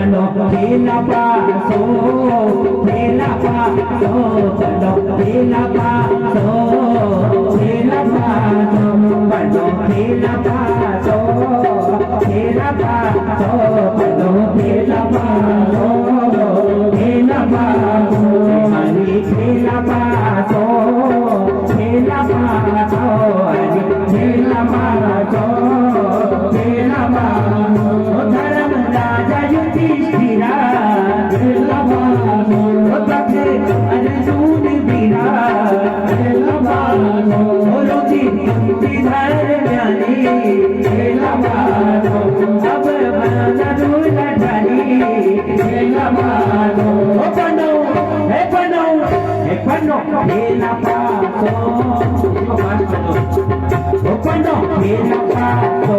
bano hela paso bano hela paso bano hela paso bano hela paso hari hela paso hela paso धर्म राजा युधिष्ठिरा तथे अर्जुन वीरा ज्ञानी अब बनो हेला पासो बनो हेला पासो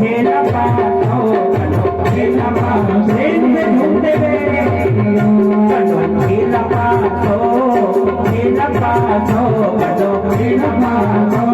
हेला पासो हेला पासो ढूंढे बनो हेला पासो हेला पासो बनो हेला पासो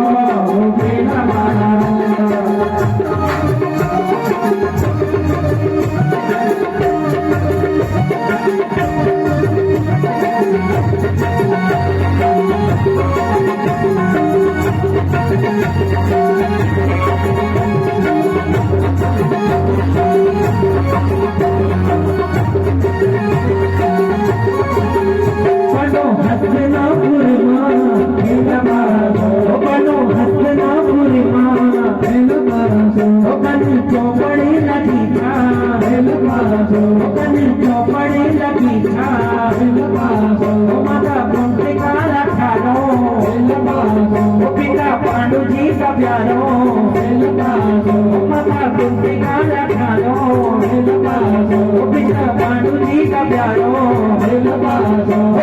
हेला पांडु जी का प्यारो माता कुंती का रखालो पिता पांडु जी का प्यारो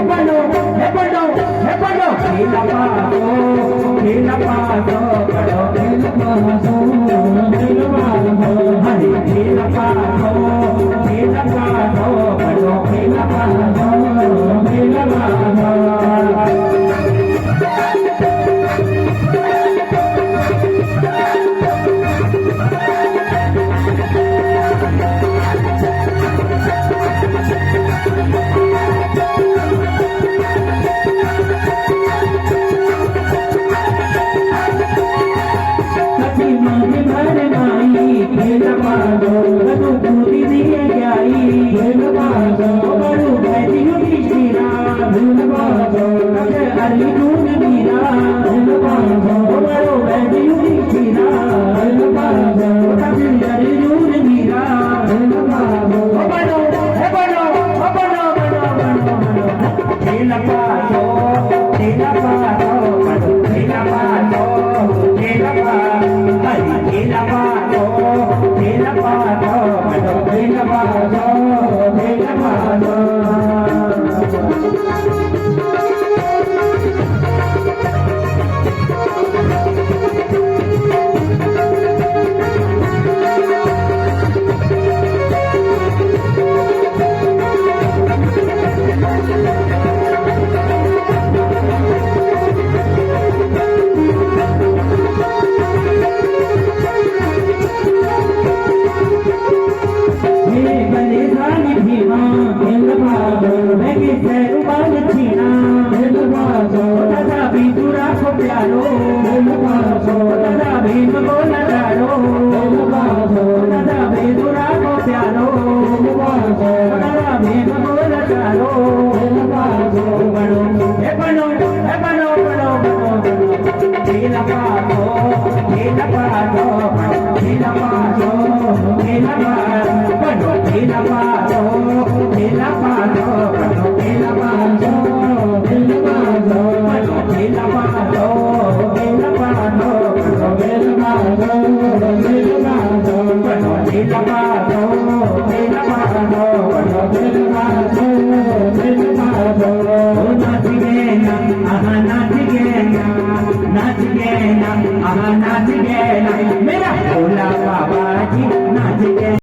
बनो हेला पासो हेला पासो बनो हेला पासो हरि हेला पासो बनो हेला पासो नाच गए ना मेरा भोला बाबा